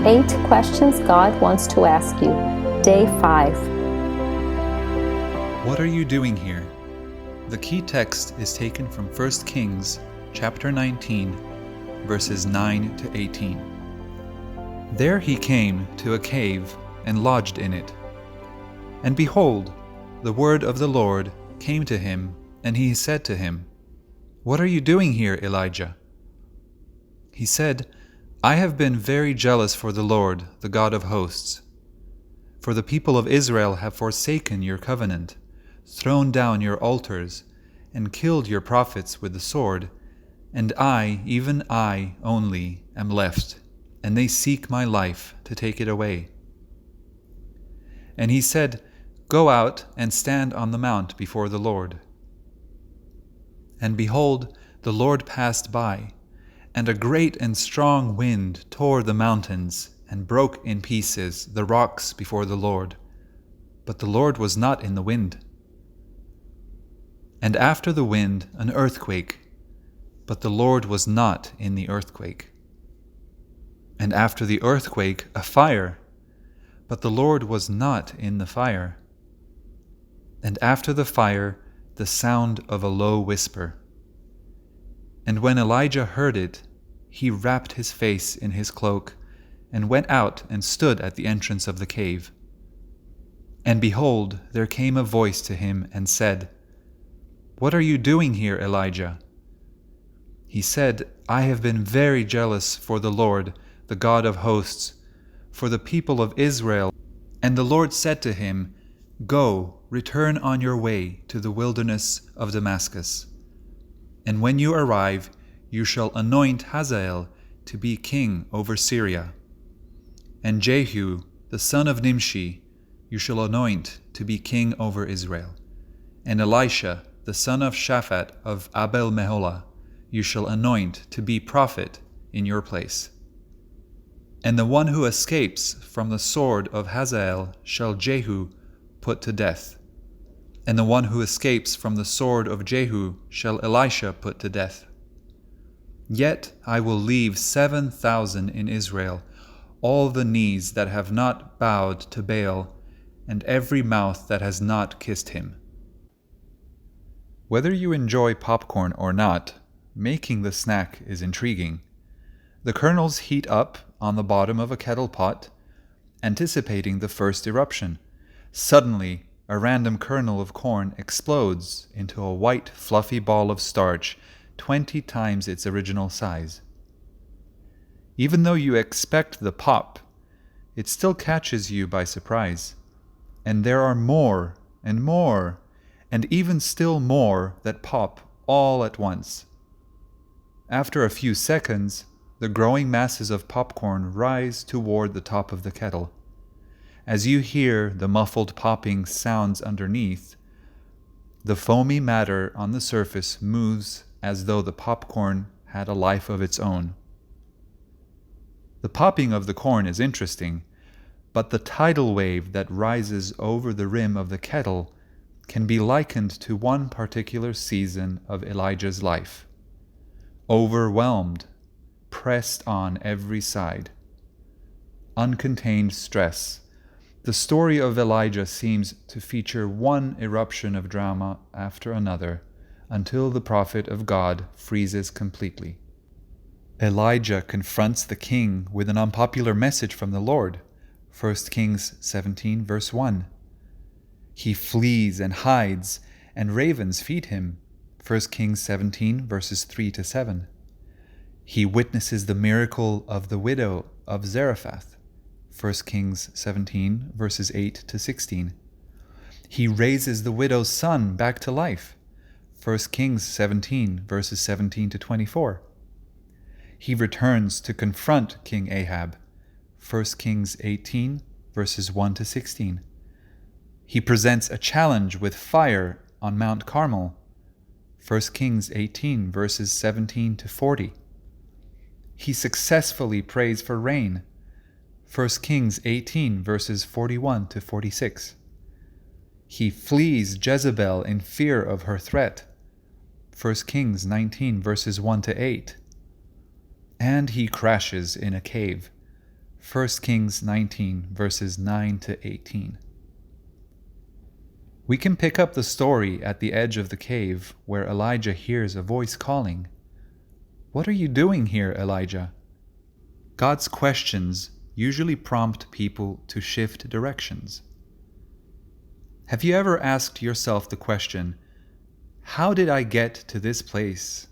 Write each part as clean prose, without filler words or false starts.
8 questions God wants to ask you. Day 5. What are you doing here? The key text is taken from 1 Kings chapter 19, verses 9 to 18. There he came to a cave and lodged in it. And behold, the word of the Lord came to him, and he said to him, "What are you doing here, Elijah?" He said, "I have been very jealous for the Lord, the God of hosts. For the people of Israel have forsaken your covenant, thrown down your altars, and killed your prophets with the sword, and I, even I only, am left, and they seek my life to take it away." And he said, "Go out and stand on the mount before the Lord." And behold, the Lord passed by, and a great and strong wind tore the mountains and broke in pieces the rocks before the Lord. But the Lord was not in the wind. And after the wind, an earthquake, but the Lord was not in the earthquake. And after the earthquake, a fire, but the Lord was not in the fire. And after the fire, the sound of a low whisper. And when Elijah heard it, he wrapped his face in his cloak, and went out and stood at the entrance of the cave. And behold, there came a voice to him and said, "What are you doing here, Elijah?" He said, "I have been very jealous for the Lord, the God of hosts, for the people of Israel." And the Lord said to him, "Go, return on your way to the wilderness of Damascus. And when you arrive, you shall anoint Hazael to be king over Syria. And Jehu, the son of Nimshi, you shall anoint to be king over Israel. And Elisha, the son of Shaphat of Abel-Meholah, you shall anoint to be prophet in your place. And the one who escapes from the sword of Hazael shall Jehu put to death. And the one who escapes from the sword of Jehu shall Elisha put to death. Yet I will leave 7,000 in Israel, all the knees that have not bowed to Baal, and every mouth that has not kissed him." Whether you enjoy popcorn or not, making the snack is intriguing. The kernels heat up on the bottom of a kettle pot, anticipating the first eruption. Suddenly, a random kernel of corn explodes into a white, fluffy ball of starch 20 times its original size. Even though you expect the pop, it still catches you by surprise. And there are more and more, and even still more that pop all at once. After a few seconds, the growing masses of popcorn rise toward the top of the kettle. As you hear the muffled popping sounds underneath, the foamy matter on the surface moves as though the popcorn had a life of its own. The popping of the corn is interesting, but the tidal wave that rises over the rim of the kettle can be likened to one particular season of Elijah's life. Overwhelmed, pressed on every side. Uncontained stress. The story of Elijah seems to feature one eruption of drama after another, until the prophet of God freezes completely. Elijah confronts the king with an unpopular message from the Lord, 1 Kings 17, verse 1. He flees and hides, and ravens feed him, 1 Kings 17, verses 3 to 7. He witnesses the miracle of the widow of Zarephath, 1 Kings 17, verses 8 to 16. He raises the widow's son back to life, 1 Kings 17, verses 17 to 24. He returns to confront King Ahab, 1 Kings 18, verses 1 to 16. He presents a challenge with fire on Mount Carmel, 1 Kings 18, verses 17 to 40. He successfully prays for rain, 1 Kings 18, verses 41 to 46. He flees Jezebel in fear of her threat, 1 Kings 19, verses 1 to 8. And he crashes in a cave, 1 Kings 19, verses 9 to 18. We can pick up the story at the edge of the cave where Elijah hears a voice calling, "What are you doing here, Elijah?" God's questions usually prompt people to shift directions. Have you ever asked yourself the question, how did I get to this place?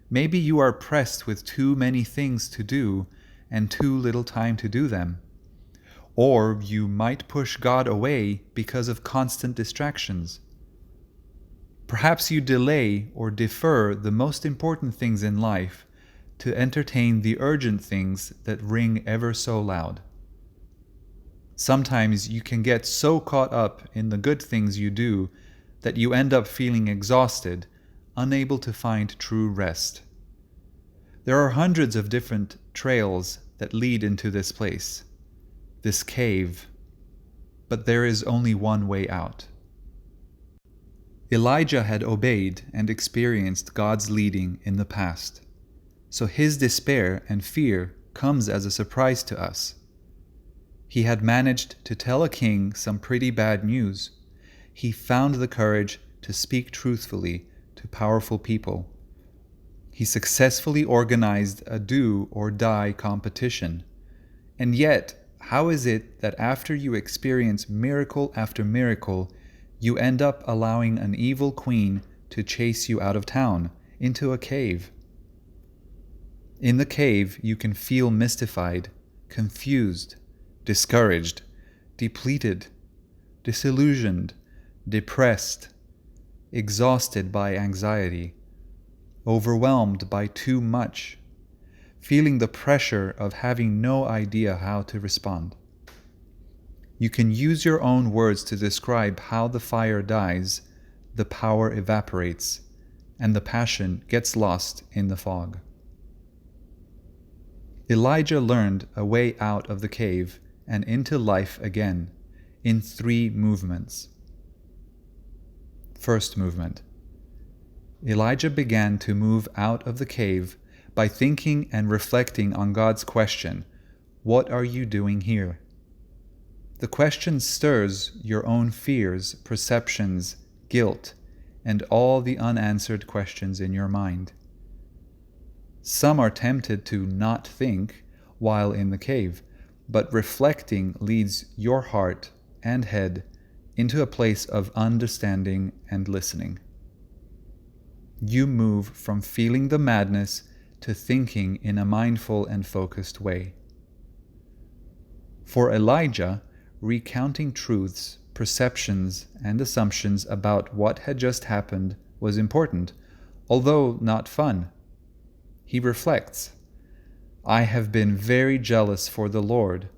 Maybe you are pressed with too many things to do and too little time to do them. Or you might push God away because of constant distractions. Perhaps you delay or defer the most important things in life to entertain the urgent things that ring ever so loud. Sometimes you can get so caught up in the good things you do that you end up feeling exhausted, unable to find true rest. There are hundreds of different trails that lead into this place, this cave, but there is only one way out. Elijah had obeyed and experienced God's leading in the past, so his despair and fear comes as a surprise to us. He had managed to tell a king some pretty bad news. He found the courage to speak truthfully to powerful people. He successfully organized a do or die competition. And yet, how is it that after you experience miracle after miracle, you end up allowing an evil queen to chase you out of town, into a cave? In the cave, you can feel mystified, confused, discouraged, depleted, disillusioned, depressed, exhausted by anxiety, overwhelmed by too much, feeling the pressure of having no idea how to respond. You can use your own words to describe how the fire dies, the power evaporates, and the passion gets lost in the fog. Elijah learned a way out of the cave and into life again in 3 movements. First movement. Elijah began to move out of the cave by thinking and reflecting on God's question, "What are you doing here?" The question stirs your own fears, perceptions, guilt, and all the unanswered questions in your mind. Some are tempted to not think while in the cave, but reflecting leads your heart and head into a place of understanding and listening. You move from feeling the madness to thinking in a mindful and focused way. For Elijah, recounting truths, perceptions, and assumptions about what had just happened was important, although not fun. He reflects, "I have been very jealous for the Lord,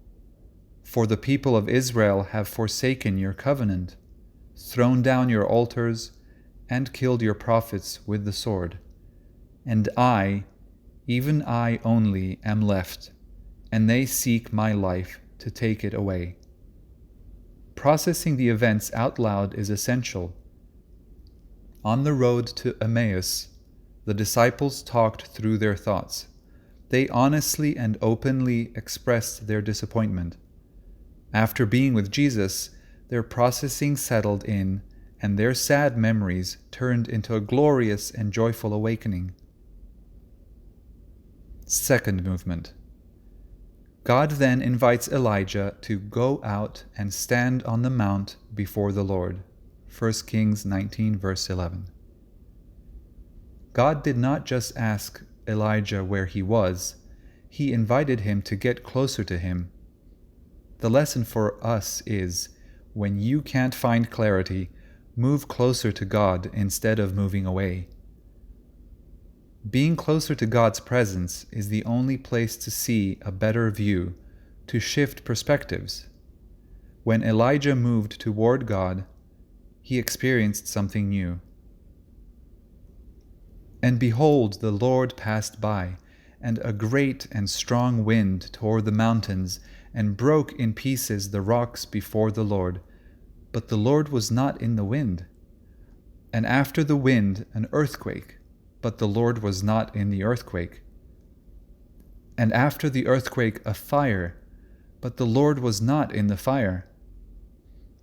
for the people of Israel have forsaken your covenant, thrown down your altars, and killed your prophets with the sword. And I, even I only, am left, and they seek my life to take it away." Processing the events out loud is essential. On the road to Emmaus, the disciples talked through their thoughts. They honestly and openly expressed their disappointment. After being with Jesus, their processing settled in, and their sad memories turned into a glorious and joyful awakening. Second movement. God then invites Elijah to go out and stand on the mount before the Lord. 1 Kings 19, verse 11. God did not just ask Elijah where he was, he invited him to get closer to him. The lesson for us is, when you can't find clarity, move closer to God instead of moving away. Being closer to God's presence is the only place to see a better view, to shift perspectives. When Elijah moved toward God, he experienced something new. "And behold, the Lord passed by, and a great and strong wind tore the mountains and broke in pieces the rocks before the Lord. But the Lord was not in the wind. And after the wind, an earthquake, but the Lord was not in the earthquake. and after the earthquake a fire, but the Lord was not in the fire.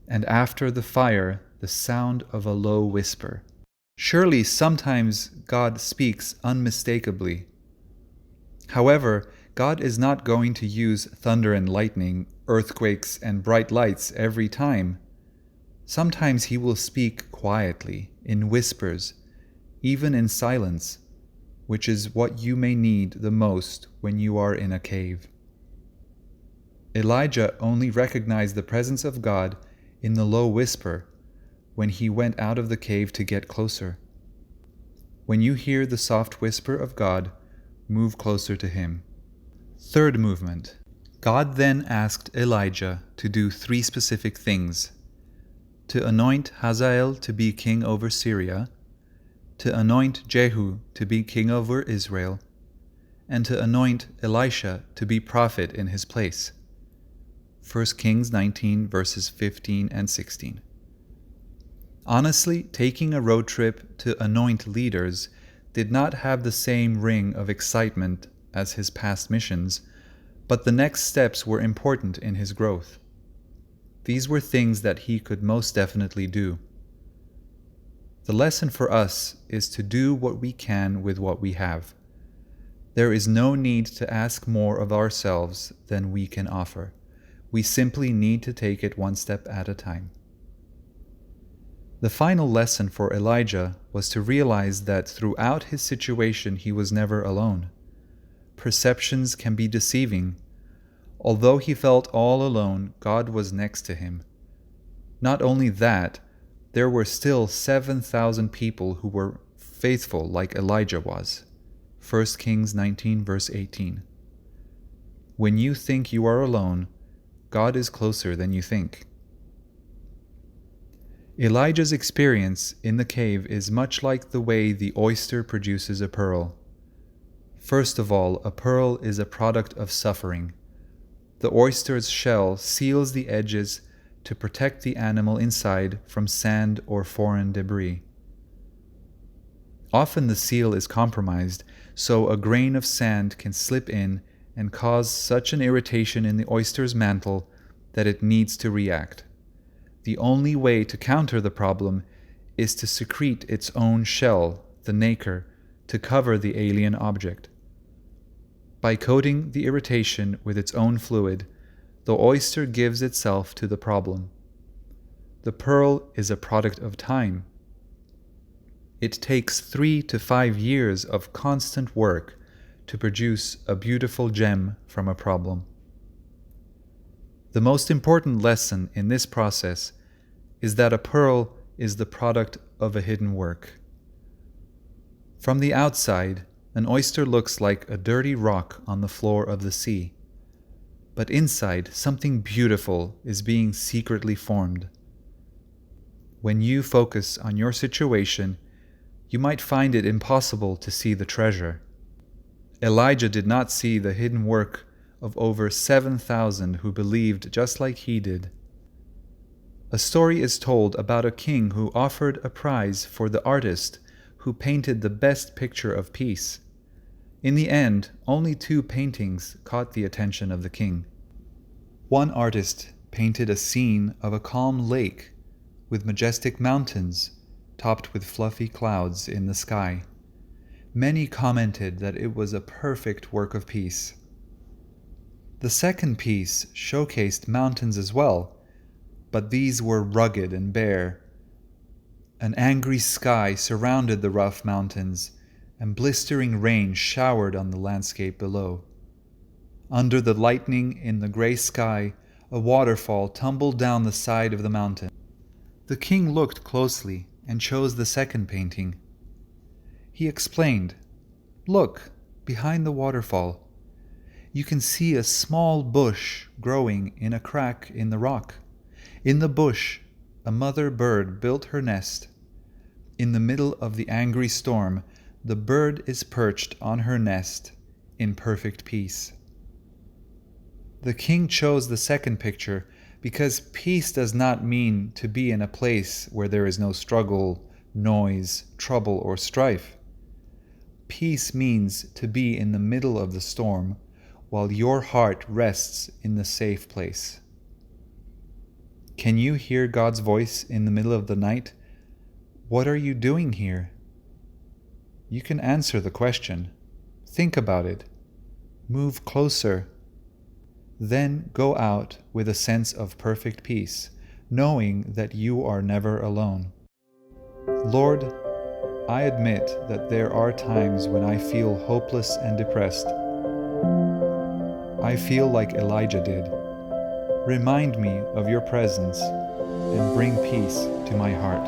And after the fire the sound of a low whisper. Surely sometimes God speaks unmistakably. However, God is not going to use thunder and lightning, earthquakes and bright lights every time. Sometimes He will speak quietly, in whispers, even in silence, which is what you may need the most when you are in a cave. Elijah only recognized the presence of God in the low whisper when he went out of the cave to get closer. When you hear the soft whisper of God, move closer to Him. Third movement. God then asked Elijah to do 3 specific things: to anoint Hazael to be king over Syria, to anoint Jehu to be king over Israel, and to anoint Elisha to be prophet in his place. 1 Kings 19 verses 15 and 16. Honestly, taking a road trip to anoint leaders did not have the same ring of excitement as his past missions, but the next steps were important in his growth. These were things that he could most definitely do. The lesson for us is to do what we can with what we have. There is no need to ask more of ourselves than we can offer. We simply need to take it one step at a time. The final lesson for Elijah was to realize that throughout his situation he was never alone. Perceptions can be deceiving. Although he felt all alone, God was next to him. Not only that, there were still 7,000 people who were faithful like Elijah was. 1 Kings 19 verse 18. When you think you are alone, God is closer than you think. Elijah's experience in the cave is much like the way the oyster produces a pearl. First of all, a pearl is a product of suffering. The oyster's shell seals the edges to protect the animal inside from sand or foreign debris. Often the seal is compromised, so a grain of sand can slip in and cause such an irritation in the oyster's mantle that it needs to react. The only way to counter the problem is to secrete its own shell, the nacre, to cover the alien object. By coating the irritation with its own fluid, the oyster gives itself to the problem. The pearl is a product of time. It takes 3 to 5 years of constant work to produce a beautiful gem from a problem. The most important lesson in this process is that a pearl is the product of a hidden work. From the outside, an oyster looks like a dirty rock on the floor of the sea. But inside, something beautiful is being secretly formed. When you focus on your situation, you might find it impossible to see the treasure. Elijah did not see the hidden work of over 7,000 who believed just like he did. A story is told about a king who offered a prize for the artist who painted the best picture of peace. In the end, only 2 paintings caught the attention of the king. One artist painted a scene of a calm lake with majestic mountains topped with fluffy clouds in the sky. Many commented that it was a perfect work of peace. The second piece showcased mountains as well, but these were rugged and bare. An angry sky surrounded the rough mountains, and blistering rain showered on the landscape below. Under the lightning in the gray sky, a waterfall tumbled down the side of the mountain. The king looked closely and chose the second painting. He explained, "Look, behind the waterfall. You can see a small bush growing in a crack in the rock. In the bush, a mother bird built her nest. In the middle of the angry storm, the bird is perched on her nest in perfect peace." The king chose the second picture because peace does not mean to be in a place where there is no struggle, noise, trouble, or strife. Peace means to be in the middle of the storm, while your heart rests in the safe place. Can you hear God's voice in the middle of the night? What are you doing here? You can answer the question. Think about it. Move closer. Then go out with a sense of perfect peace, knowing that you are never alone. Lord, I admit that there are times when I feel hopeless and depressed. I feel like Elijah did. Remind me of your presence and bring peace to my heart.